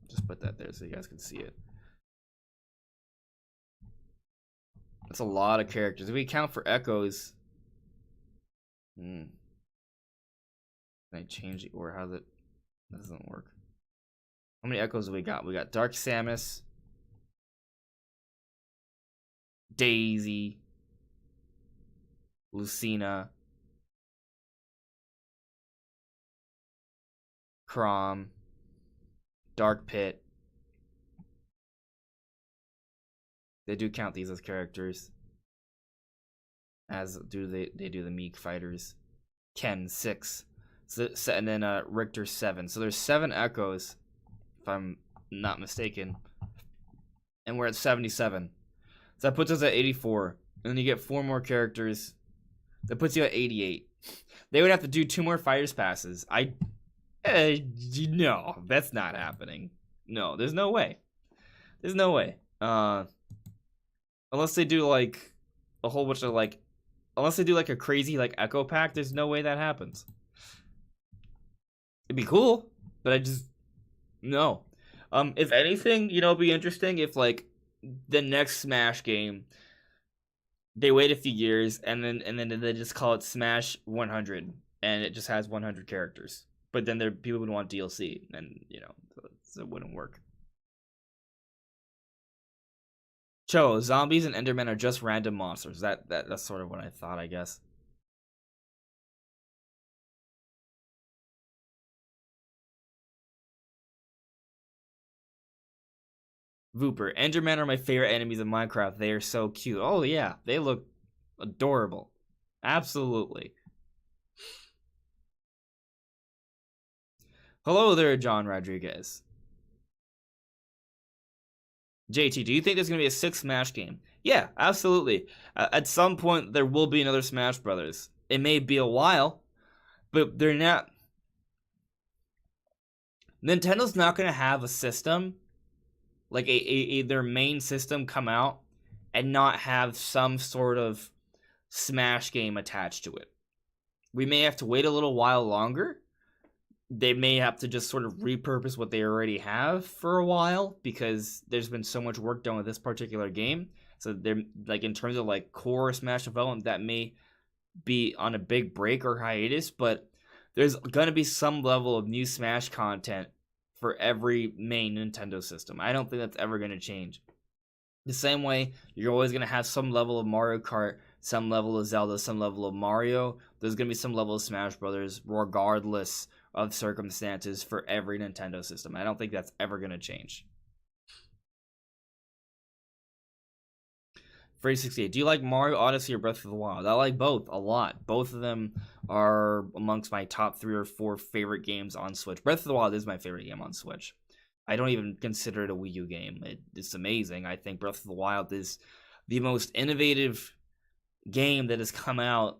Just put that there so you guys can see it. That's a lot of characters. If we count for echoes... Can I change it, or how's it... That doesn't work. How many echoes do we got? We got Dark Samus, Daisy, Lucina, Chrom, Dark Pit. They do count these as characters, as do they do the Meek Fighters. Ken 6. So, and then Richter 7. So there's 7 echoes, if I'm not mistaken. And we're at 77. So that puts us at 84. And then you get 4 more characters. That puts you at 88. They would have to do 2 more Fighters Passes. No, that's not happening. No, there's no way. There's no way. Unless they do like a whole bunch of like... Unless they do like a crazy like Echo Pack, there's no way that happens. It'd be cool, but I just... No. If anything, you know, it'd be interesting if, like, the next Smash game, they wait a few years, and then they just call it Smash 100, and it just has 100 characters. But then people would want DLC, and, you know, so it wouldn't work. Cho, zombies and Endermen are just random monsters. That's sort of what I thought, I guess. Vooper. Endermen are my favorite enemies in Minecraft. They are so cute. Oh, yeah. They look adorable. Absolutely. Hello there, John Rodriguez. JT, do you think there's going to be a 6th Smash game? Yeah, absolutely. At some point, there will be another Smash Brothers. It may be a while, but they're not... Nintendo's not going to have a system... like their main system come out and not have some sort of Smash game attached to it. We may have to wait a little while longer. They may have to just sort of repurpose what they already have for a while, because there's been so much work done with this particular game. So they're like, in terms of like core Smash development, that may be on a big break or hiatus, but there's gonna be some level of new Smash content for every main Nintendo system. I don't think that's ever going to change. The same way, you're always going to have some level of Mario Kart, some level of Zelda, some level of Mario. There's going to be some level of Smash Brothers, regardless of circumstances, for every Nintendo system. I don't think that's ever going to change. 368. Do you like Mario Odyssey or Breath of the Wild? I like both a lot. Both of them are amongst my top 3 or 4 favorite games on Switch. Breath of the Wild is my favorite game on Switch. I don't even consider it a Wii U game. It's amazing. I think Breath of the Wild is the most innovative game that has come out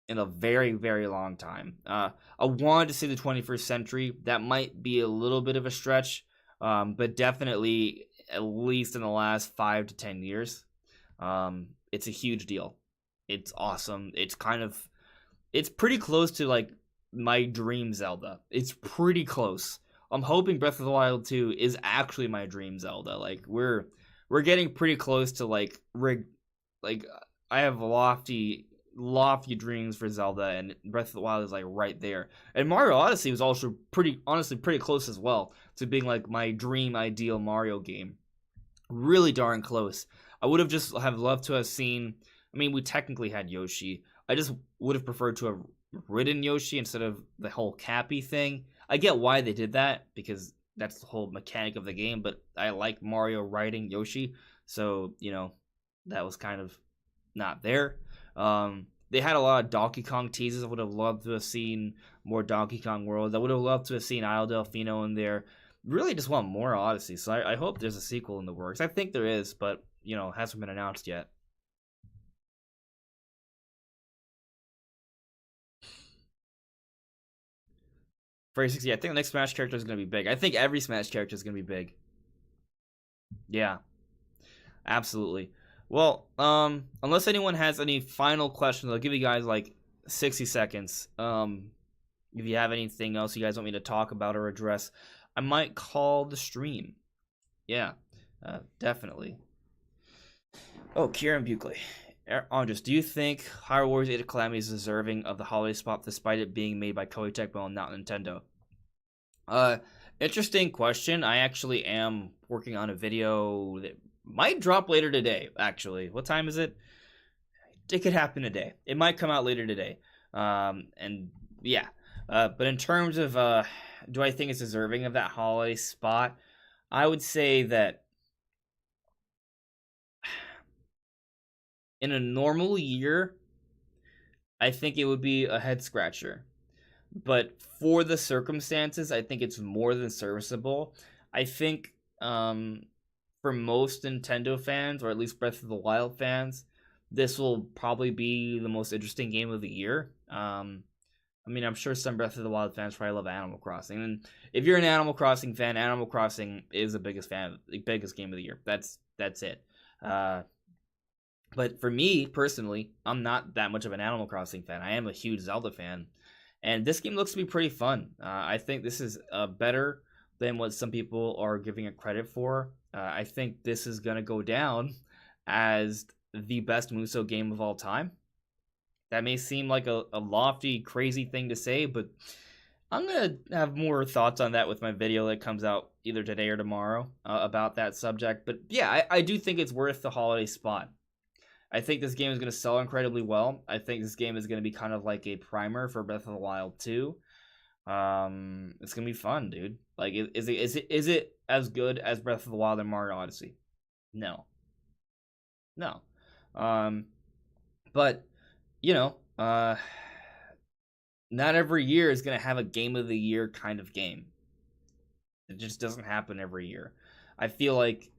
in a very, very long time. I wanted to say the 21st century. That might be a little bit of a stretch, but definitely at least in the last 5 to 10 years. It's a huge deal. It's awesome. It's pretty close to like my dream Zelda. It's pretty close. I'm hoping Breath of the Wild 2 is actually my dream Zelda. Like we're getting pretty close to like I have lofty dreams for Zelda, and Breath of the Wild is like right there. And Mario Odyssey was also honestly pretty close as well to being like my dream ideal Mario game. Really darn close. I would have loved to have seen. I mean, we technically had Yoshi. I just would have preferred to have ridden Yoshi instead of the whole Cappy thing. I get why they did that because that's the whole mechanic of the game, but I like Mario riding Yoshi, so that was kind of not there. They had a lot of Donkey Kong teases. I would have loved to have seen more Donkey Kong World. I would have loved to have seen Isle Delfino in there. Really just want more Odyssey, so I hope there's a sequel in the works. I think there is, but hasn't been announced yet. For 60, I think the next Smash character is going to be big. I think every Smash character is going to be big. Yeah, absolutely. Well, unless anyone has any final questions, I'll give you guys like 60 seconds. If you have anything else you guys want me to talk about or address, I might call the stream. Yeah, definitely. Oh, Kieran Buckley. Andres, do you think Hyrule Warriors Age of Calamity is deserving of the holiday spot despite it being made by Koei Tecmo and not Nintendo? Interesting question. I actually am working on a video that might drop later today, actually. What time is it? It could happen today. It might come out later today. And yeah. But in terms of do I think it's deserving of that holiday spot? I would say that in a normal year, I think it would be a head scratcher. But for the circumstances, I think it's more than serviceable. I think for most Nintendo fans, or at least Breath of the Wild fans, this will probably be the most interesting game of the year. I mean, I'm sure some Breath of the Wild fans probably love Animal Crossing, and if you're an Animal Crossing fan, Animal Crossing is the biggest game of the year. That's it. But for me personally, I'm not that much of an Animal Crossing fan. I am a huge Zelda fan, and this game looks to be pretty fun. I think this is better than what some people are giving it credit for. I think this is gonna go down as the best Musou game of all time. That may seem like a lofty, crazy thing to say, but I'm going to have more thoughts on that with my video that comes out either today or tomorrow about that subject. But yeah, I do think it's worth the holiday spot. I think this game is going to sell incredibly well. I think this game is going to be kind of like a primer for Breath of the Wild 2. It's going to be fun, dude. Like, is it as good as Breath of the Wild and Mario Odyssey? No. But not every year is going to have a game of the year kind of game. It just doesn't happen every year. I feel like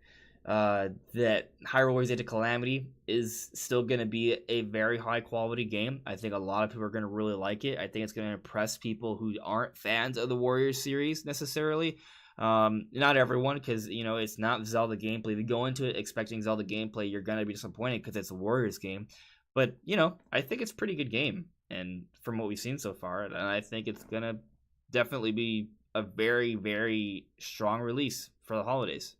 that Hyrule Warriors Age of Calamity is still going to be a very high quality game. I think a lot of people are going to really like it. I think it's going to impress people who aren't fans of the Warriors series necessarily. Not everyone, because it's not Zelda gameplay. If you go into it expecting Zelda gameplay, you're going to be disappointed because it's a Warriors game. But, I think it's a pretty good game, and from what we've seen so far, and I think it's going to definitely be a very, very strong release for the holidays.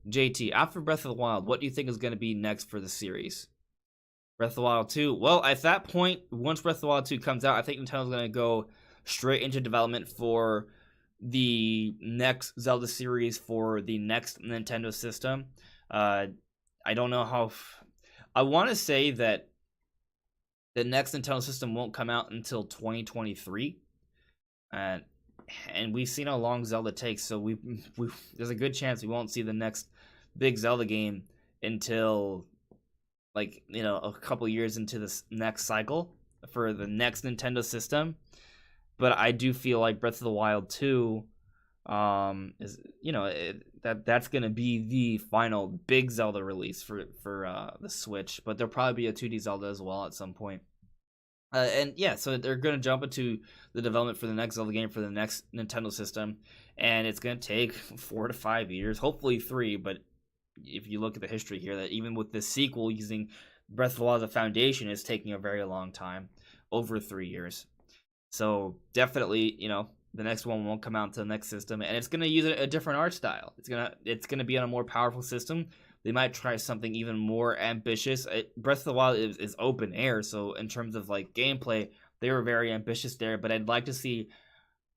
JT, after Breath of the Wild, what do you think is going to be next for the series? Breath of the Wild 2? Well, at that point, once Breath of the Wild 2 comes out, I think Nintendo's going to go straight into development for the next Zelda series for the next Nintendo system. I don't know how. I want to say that the next Nintendo system won't come out until 2023, and we've seen how long Zelda takes. So we there's a good chance we won't see the next big Zelda game until a couple years into this next cycle for the next Nintendo system. But I do feel like Breath of the Wild 2 Is that's gonna be the final big Zelda release for the Switch, but there'll probably be a 2D Zelda as well at some point. And yeah, so they're gonna jump into the development for the next Zelda game for the next Nintendo system, and it's gonna take 4 to 5 years, hopefully 3. But if you look at the history here, that even with this sequel using Breath of the Wild as a foundation, is taking a very long time, over 3 years. So definitely, the next one won't come out until the next system, and it's gonna use a different art style. It's gonna be on a more powerful system. They might try something even more ambitious. Breath of the Wild is open air, so in terms of like gameplay, they were very ambitious there. But I'd like to see,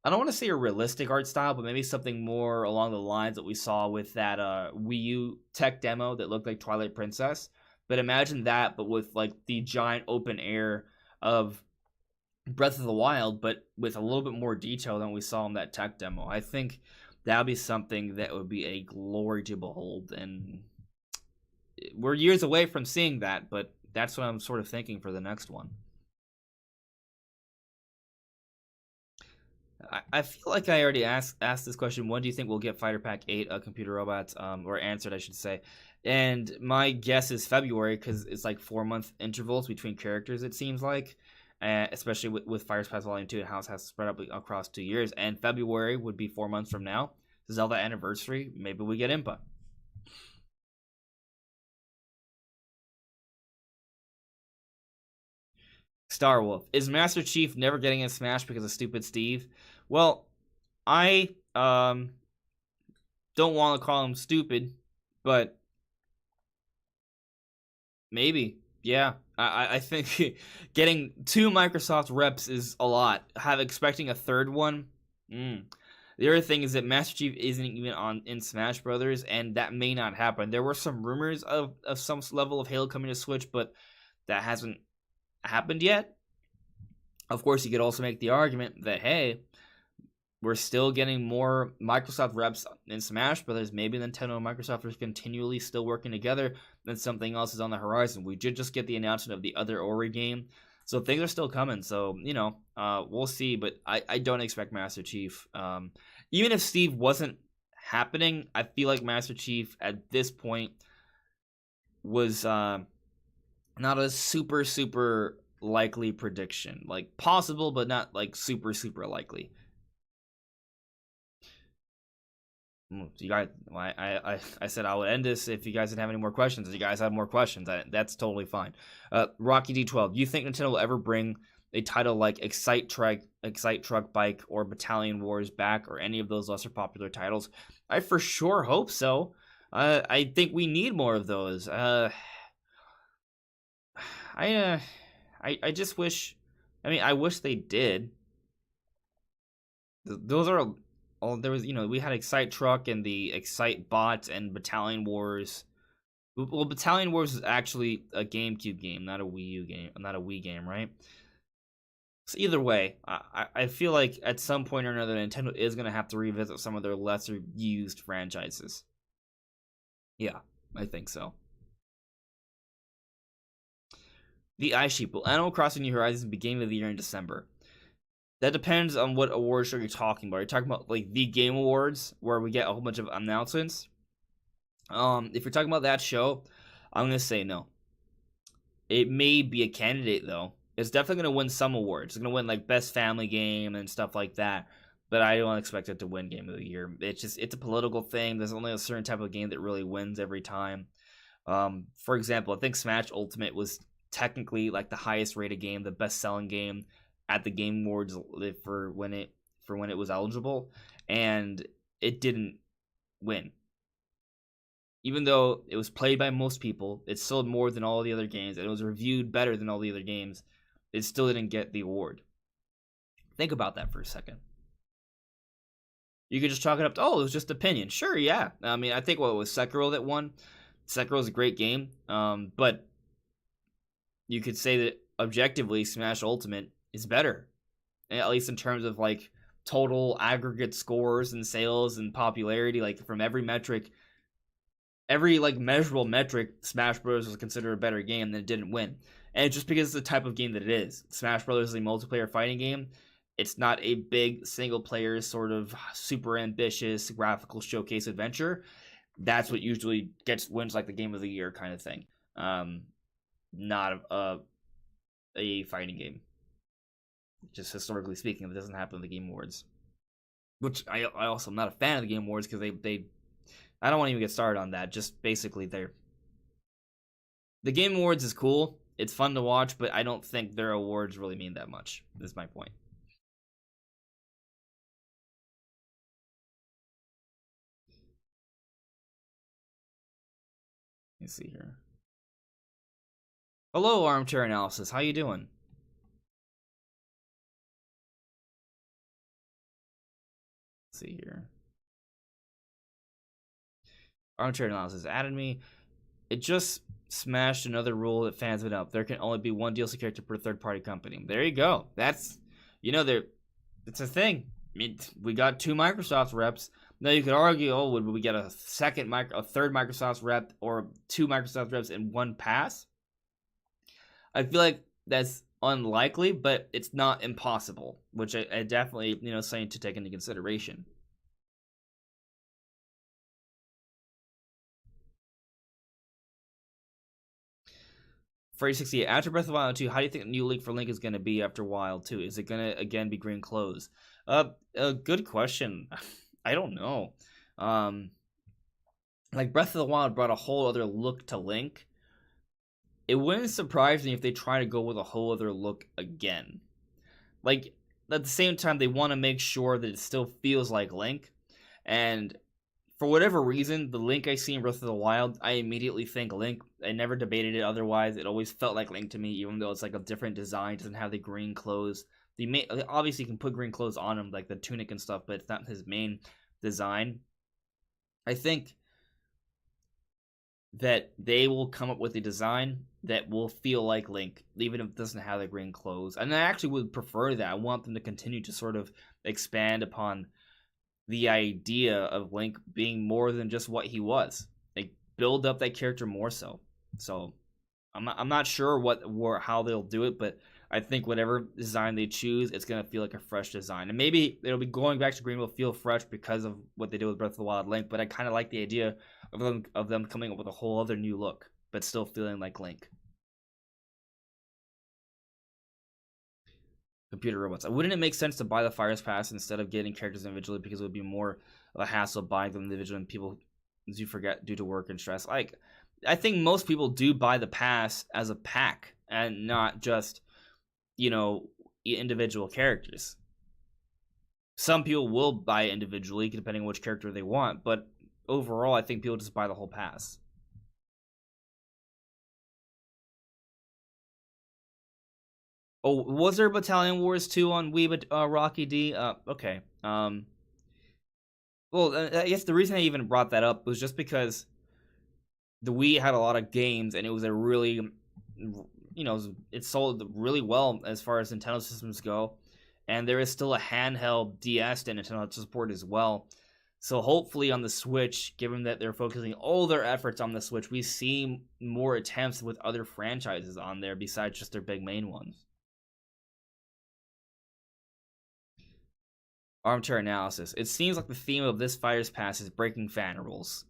I don't want to say a realistic art style, but maybe something more along the lines that we saw with that Wii U tech demo that looked like Twilight Princess. But imagine that, but with like the giant open air of Breath of the Wild, but with a little bit more detail than we saw in that tech demo. I think that would be something that would be a glory to behold, and we're years away from seeing that, but that's what I'm sort of thinking for the next one. I feel like I already asked this question. When do you think we'll get Fighter Pack 8 Computer Robots? Or answered, I should say. And my guess is February, because it's like 4-month intervals between characters, it seems like. Especially with Fire Pass Volume 2 and how it has spread up across 2 years. And February would be 4 months from now. Zelda anniversary. Maybe we get Impa. Star Wolf. Is Master Chief never getting a Smash because of stupid Steve? Well, I don't want to call him stupid, but maybe. Yeah. I think getting 2 Microsoft reps is a lot. Expecting a third one. The other thing is that Master Chief isn't even in Smash Brothers, and that may not happen. There were some rumors of some level of Halo coming to Switch, but that hasn't happened yet. Of course, you could also make the argument that, hey, we're still getting more Microsoft reps in Smash Brothers. Maybe Nintendo and Microsoft are continually still working together, then something else is on the horizon. We did just get the announcement of the other Ori game, so things are still coming. So, we'll see, but I don't expect Master Chief. Even if Steve wasn't happening, I feel like Master Chief at this point was not a super, super likely prediction. Like, possible, but not like super, super likely. You guys, I said I would end this if you guys didn't have any more questions. If you guys have more questions, that's totally fine. Rocky D12, do you think Nintendo will ever bring a title like Excite Truck Bike, or Battalion Wars back, or any of those lesser popular titles? I for sure hope so. I think we need more of those. I just wish. I wish they did. Those are. There was, we had Excite Truck and the Excite Bot and Battalion Wars. Well, Battalion Wars is actually a GameCube game, not a Wii U game, not a Wii game, right? So either way, I feel like at some point or another, Nintendo is going to have to revisit some of their lesser used franchises. Yeah, I think so. The Ice Sheep. Will Animal Crossing New Horizons be Game of the Year in December? That depends on what award show you're talking about. You're talking about like the Game Awards, where we get a whole bunch of announcements. If you're talking about that show, I'm gonna say no. It may be a candidate though. It's definitely gonna win some awards. It's gonna win like Best Family Game and stuff like that. But I don't expect it to win Game of the Year. It's a political thing. There's only a certain type of game that really wins every time. For example, I think Smash Ultimate was technically like the highest rated game, the best selling game at the Game Awards for when it was eligible, and it didn't win. Even though it was played by most people, it sold more than all the other games, and it was reviewed better than all the other games, it still didn't get the award. Think about that for a second. You could just chalk it up to, it was just opinion. Sure, yeah. I think it was Sekiro that won. Sekiro is a great game, but you could say that objectively, Smash Ultimate is better, at least in terms of like total aggregate scores and sales and popularity. Like from every metric, every like measurable metric, Smash Bros was considered a better game, than it didn't win. And it's just because it's the type of game that it is. Smash Bros is a multiplayer fighting game, it's not a big single player sort of super ambitious graphical showcase adventure. That's what usually wins like the game of the year kind of thing. Not a fighting game. Just historically speaking, it doesn't happen in the Game Awards. Which I also am not a fan of the Game Awards because they I don't want to even get started on that. Just basically the Game Awards is cool. It's fun to watch, but I don't think their awards really mean that much. Is my point. Let's see here. Hello, Armchair Analysis. How you doing? Let's see here. Armchair Analysis added me. It just smashed another rule that fans have been up. There can only be one DLC character per third-party company. There you go. That's, it's a thing. I mean, we got 2 Microsoft reps. Now you could argue, would we get a third Microsoft rep or 2 Microsoft reps in one pass? I feel like that's unlikely, but it's not impossible, which I definitely, something to take into consideration. Freddy 68, after Breath of the Wild 2, how do you think the new Link for Link is going to be after Wild 2? Is it going to, again, be green clothes? A good question. I don't know. Like, Breath of the Wild brought a whole other look to Link. It wouldn't surprise me if they try to go with a whole other look again. Like, at the same time, they want to make sure that it still feels like Link. And for whatever reason, the Link I see in Breath of the Wild, I immediately think Link. I never debated it otherwise. It always felt like Link to me, even though it's like a different design. It doesn't have the green clothes. Obviously, you can put green clothes on him, like the tunic and stuff, but it's not his main design. I think that they will come up with a design that will feel like Link, even if it doesn't have the green clothes. And I actually would prefer that. I want them to continue to sort of expand upon the idea of Link being more than just what he was. Like, build up that character more so. So I'm not sure how they'll do it, but I think whatever design they choose, it's gonna feel like a fresh design. And maybe it'll be going back to green will feel fresh because of what they did with Breath of the Wild Link. But I kind of like the idea of them coming up with a whole other new look, but still feeling like Link. Computer robots. Wouldn't it make sense to buy the Fires Pass instead of getting characters individually, because it would be more of a hassle buying them individually and people do forget due to work and stress? Like, I think most people do buy the pass as a pack and not just, individual characters. Some people will buy it individually depending on which character they want, but overall I think people just buy the whole pass. Oh, was there Battalion Wars 2 on Wii, but Rocky D? Okay. Well, I guess the reason I even brought that up was just because the Wii had a lot of games, and it was a really, it sold really well as far as Nintendo systems go, and there is still a handheld DS that Nintendo has to support as well. So hopefully on the Switch, given that they're focusing all their efforts on the Switch, we see more attempts with other franchises on there besides just their big main ones. Armchair Analysis. It seems like the theme of this Fires Pass is breaking fan rules.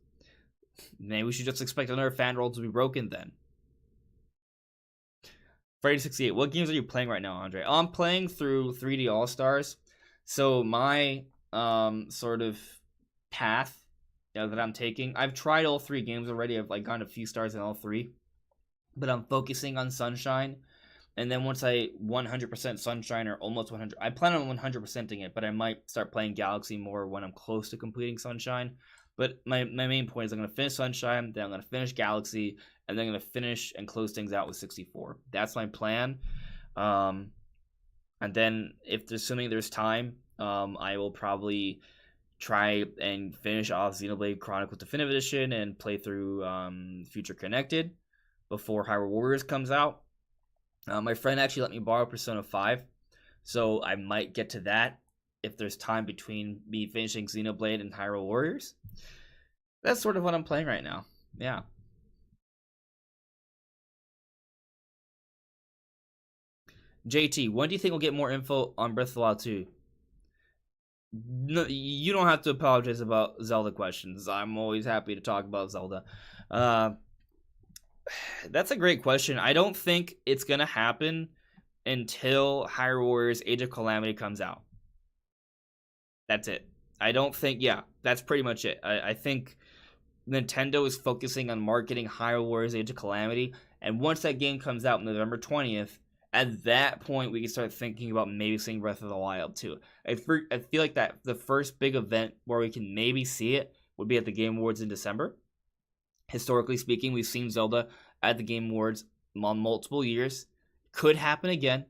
Maybe we should just expect another fan rule to be broken then. Freddy 68. What games are you playing right now, Andre? I'm playing through 3D All Stars. So my sort of path that I'm taking, I've tried all 3 games already. I've gotten a few stars in all 3, but I'm focusing on Sunshine. And then once I 100% Sunshine or almost 100, I plan on 100%ing it, but I might start playing Galaxy more when I'm close to completing Sunshine. But my main point is I'm going to finish Sunshine, then I'm going to finish Galaxy, and then I'm going to finish and close things out with 64. That's my plan. And then assuming there's time, I will probably try and finish off Xenoblade Chronicles Definitive Edition and play through Future Connected before Hyrule Warriors comes out. My friend actually let me borrow Persona 5, so I might get to that if there's time between me finishing Xenoblade and Hyrule Warriors. That's sort of what I'm playing right now. Yeah. JT, when do you think we'll get more info on Breath of the Wild 2? No, you don't have to apologize about Zelda questions. I'm always happy to talk about Zelda. That's a great question. I don't think it's going to happen until Hyrule Warriors Age of Calamity comes out. That's it. I don't think, yeah, that's pretty much it. I think Nintendo is focusing on marketing Hyrule Warriors Age of Calamity, and once that game comes out November 20th, at that point we can start thinking about maybe seeing Breath of the Wild 2. I feel like that the first big event where we can maybe see it would be at the Game Awards in December. Historically speaking, we've seen Zelda at the Game Awards on multiple years. Could happen again.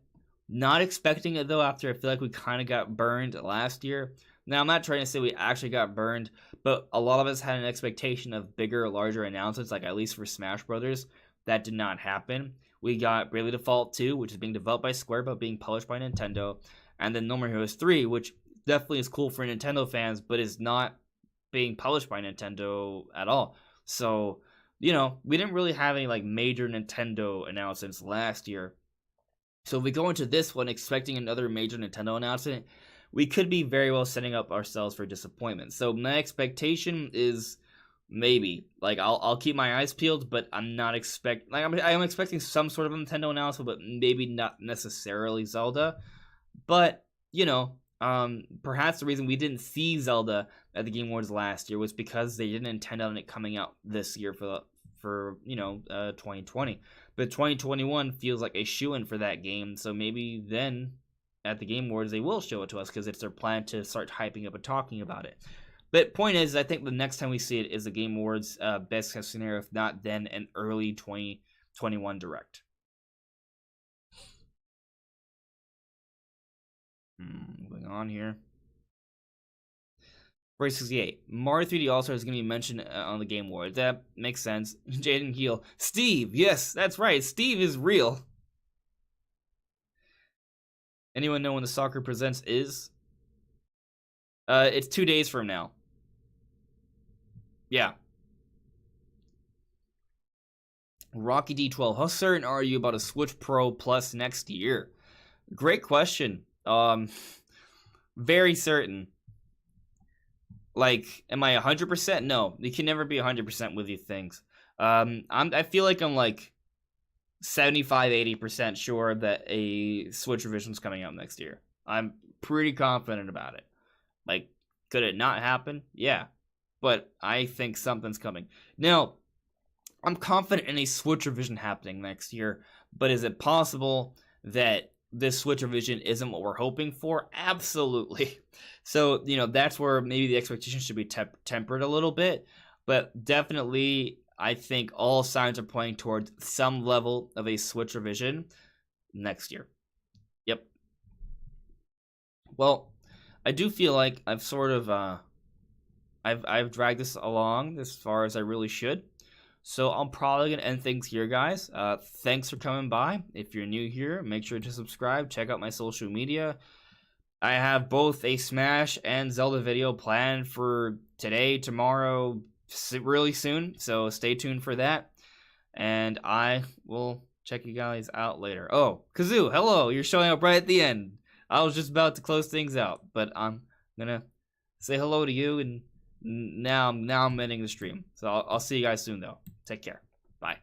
Not expecting it though, after I feel like we kind of got burned last year. Now, I'm not trying to say we actually got burned, but a lot of us had an expectation of bigger, larger announcements, like at least for Smash Brothers. That did not happen. We got Bravely Default 2, which is being developed by Square but being published by Nintendo, and then No More Heroes 3, which definitely is cool for Nintendo fans, but is not being published by Nintendo at all. So, you know, we didn't really have any like major Nintendo announcements last year. So if we go into this one expecting another major Nintendo announcement, we could be very well setting up ourselves for disappointment. So my expectation is maybe, like, I'll keep my eyes peeled, but I'm not I'm expecting some sort of Nintendo announcement, but maybe not necessarily Zelda. But, you know, perhaps the reason we didn't see Zelda at the Game Awards last year was because they didn't intend on it coming out this year for 2020. But 2021 feels like a shoo-in for that game, so maybe then at the Game Awards they will show it to us because it's their plan to start hyping up and talking about it. But point is, I think the next time we see it is the Game Awards, best case scenario, if not then an early 2021 direct. Moving on here. 68. Mario 3D All-Star is going to be mentioned on the Game Awards. That makes sense. Jaden Heel. Steve, yes, that's right. Steve is real. Anyone know when the Soccer Presents is? It's 2 days from now. Yeah. Rocky D12. How certain are you about a Switch Pro Plus next year? Great question. Very certain. Like, am I 100%? No, you can never be 100% with these things. I feel like I'm like 75-80% sure that a Switch revision is coming out next year. I'm pretty confident about it. Like, could it not happen? Yeah, but I think something's coming. Now, I'm confident in a Switch revision happening next year, but is it possible that this Switch revision isn't what we're hoping for? Absolutely. So, that's where maybe the expectations should be tempered a little bit, but definitely I think all signs are pointing towards some level of a Switch revision next year. Yep. Well, I do feel like I've sort of I've dragged this along as far as I really should. So I'm probably going to end things here, guys. Thanks for coming by. If you're new here, make sure to subscribe. Check out my social media. I have both a Smash and Zelda video planned for today, tomorrow, really soon. So stay tuned for that. And I will check you guys out later. Oh, Kazoo, hello. You're showing up right at the end. I was just about to close things out, but I'm going to say hello to you, and now I'm ending the stream. So I'll see you guys soon, though. Take care. Bye.